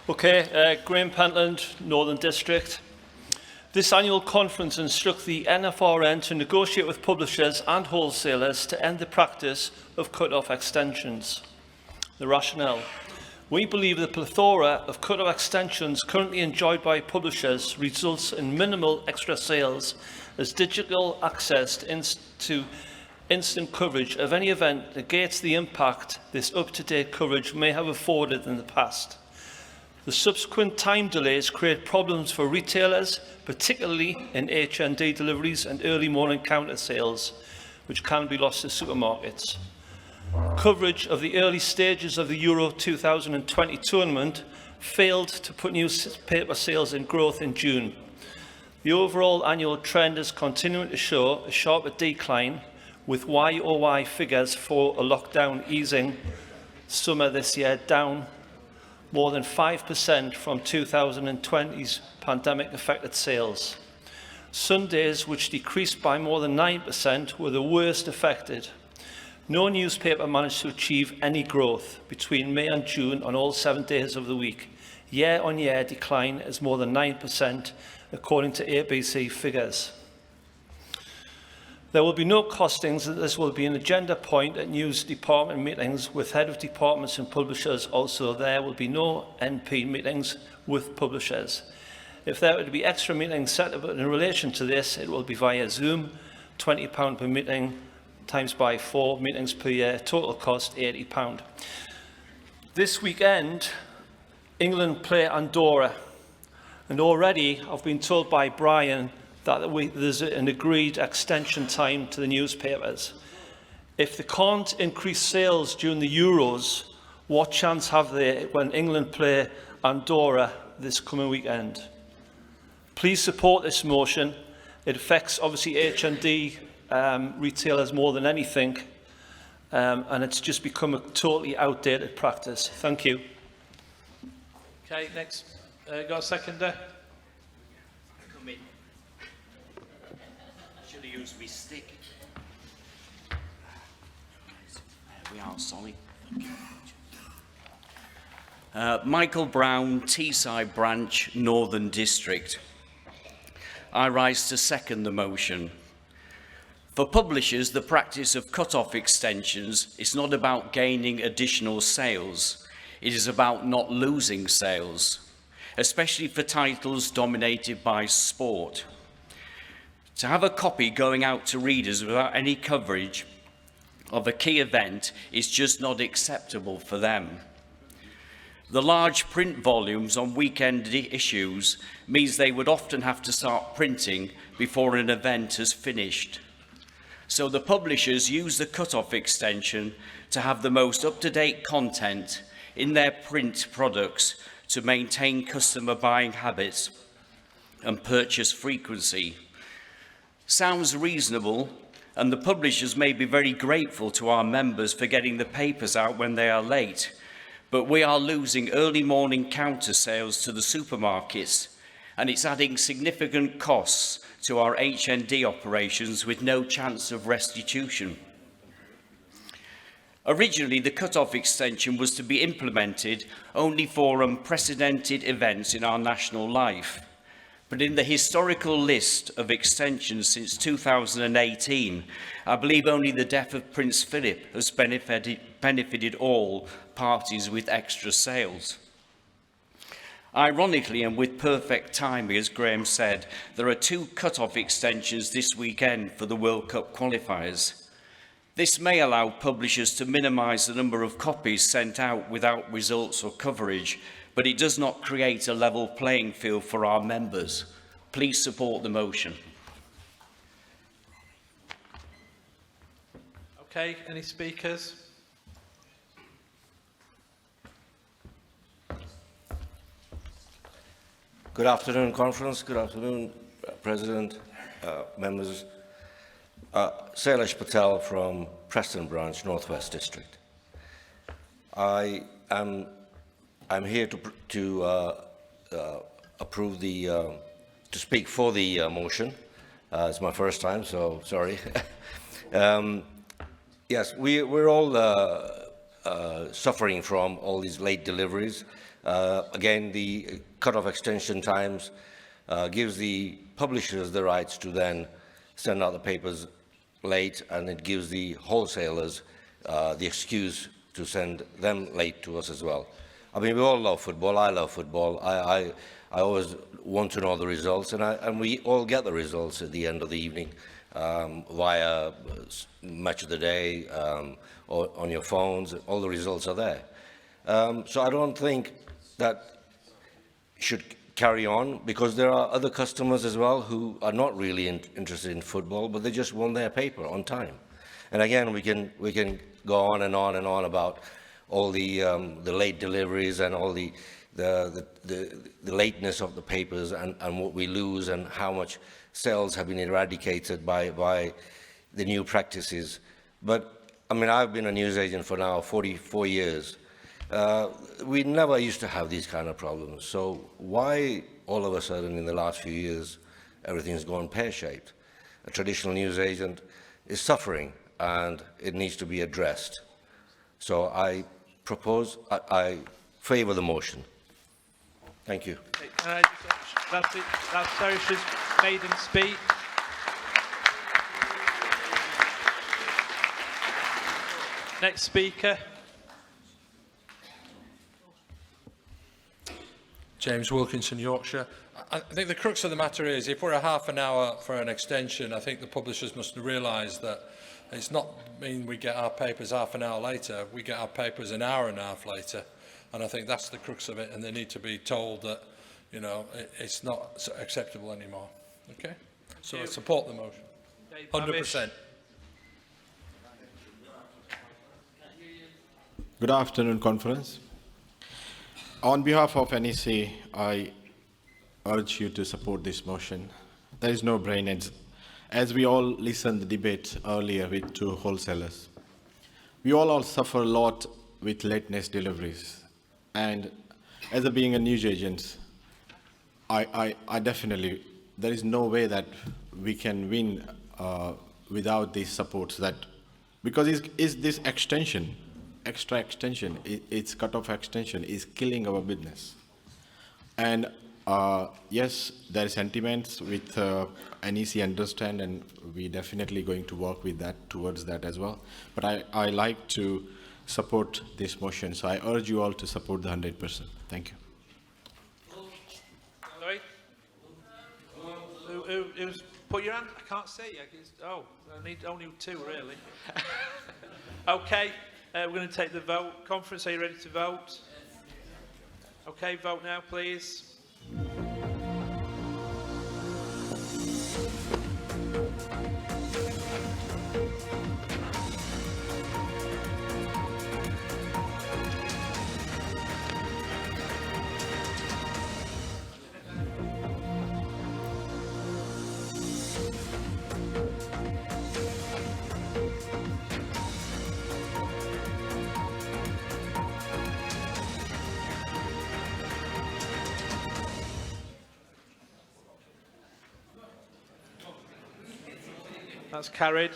Graham Pentland, Northern District. This annual conference instructs the NFRN to negotiate with publishers and wholesalers to end the practice of cut-off extensions. The rationale. We believe the plethora of cut-off extensions currently enjoyed by publishers results in minimal extra sales, as digital access to instant coverage of any event negates the impact this up-to-date coverage may have afforded in the past. The subsequent time delays create problems for retailers, particularly in HND deliveries and early morning counter sales, which can be lost to supermarkets. Coverage of the early stages of the Euro 2020 tournament failed to put newspaper sales in growth in June. The overall annual trend is continuing to show a sharper decline, with YOY figures for a lockdown easing summer this year down more than 5% from 2020's pandemic-affected sales. Sundays, which decreased by more than 9%, were the worst affected. No newspaper managed to achieve any growth between May and June on all 7 days of the week. Year-on-year decline is more than 9%, according to ABC figures. There will be no costings, and this will be an agenda point at news department meetings with head of departments and publishers. Also, there will be no NP meetings with publishers. If there were to be extra meetings set up in relation to this, it will be via Zoom, £20 per meeting, times by 4 meetings per year, total cost £80. This weekend, England play Andorra, and already I've been told by Brian that there's an agreed extension time to the newspapers. If they can't increase sales during the Euros, what chance have they when England play Andorra this coming weekend? Please support this motion. It affects obviously HND retailers more than anything, and it's just become a totally outdated practice. Thank you. Okay, next. Got a seconder? Should have used my stick. There we are, sorry. Michael Brown, Teesside Branch, Northern District. I rise to second the motion. For publishers, the practice of cut-off extensions is not about gaining additional sales. It is about not losing sales, especially for titles dominated by sport. To have a copy going out to readers without any coverage of a key event is just not acceptable for them. The large print volumes on weekend issues means they would often have to start printing before an event has finished. So the publishers use the cut-off extension to have the most up-to-date content in their print products to maintain customer buying habits and purchase frequency. Sounds reasonable, and the publishers may be very grateful to our members for getting the papers out when they are late, but we are losing early morning counter sales to the supermarkets, and it's adding significant costs to our HND operations with no chance of restitution. Originally, the cut-off extension was to be implemented only for unprecedented events in our national life. But in the historical list of extensions since 2018, I believe only the death of Prince Philip has benefited all parties with extra sales. Ironically, and with perfect timing, as Graham said, there are 2 cut-off extensions this weekend for the World Cup qualifiers. This may allow publishers to minimise the number of copies sent out without results or coverage, but it does not create a level playing field for our members. Please support the motion. Okay, any speakers? Good afternoon, conference. Good afternoon, President, members. Sailesh Patel from Preston Branch, Northwest District. I'm here to approve to speak for the motion. It's my first time, so sorry. Yes, we're all suffering from all these late deliveries. Again, the cut-off extension times gives the publishers the rights to then send out the papers late, and it gives the wholesalers the excuse to send them late to us as well. I mean, we all love football. I love football. I always want to know the results, and we all get the results at the end of the evening via Match of the Day or on your phones. All the results are there. So I don't think that should carry on, because there are other customers as well who are not really interested in football, but they just want their paper on time. And again, we can go on and on and on about all the late deliveries and all the lateness of the papers and what we lose and how much sales have been eradicated by the new practices. But I mean, I've been a newsagent for now 44 years. We never used to have these kind of problems. So why all of a sudden in the last few years everything's gone pear-shaped? A traditional newsagent is suffering and it needs to be addressed. So I favour the motion. Thank you. Can I just, that's Seresh's maiden speech. Next speaker. James Wilkinson, Yorkshire. I think the crux of the matter is, if we're a half an hour for an extension, I think the publishers must realise that it's not mean we get our papers half an hour later, we get our papers an hour and a half later. And I think that's the crux of it, and they need to be told that, you know, it's not acceptable anymore. Okay? So I support the motion. 100%. Good afternoon, conference. On behalf of NEC, I urge you to support this motion. There is no brainage. As we all listened to the debate earlier with two wholesalers, we all suffer a lot with lateness deliveries. And as being a news agent, I definitely, there is no way that we can win without these supports. That because is this extension, extra extension, it's cut-off extension is killing our business. And yes, there are sentiments with NEC understand, and we definitely going to work with that towards that as well. But I like to support this motion, so I urge you all to support the 100%. Thank you. Sorry? Who's put your hand? I can't see. Oh, I need only two, really. Okay, we're going to take the vote. Conference, are you ready to vote? Okay, vote now, please. That's carried.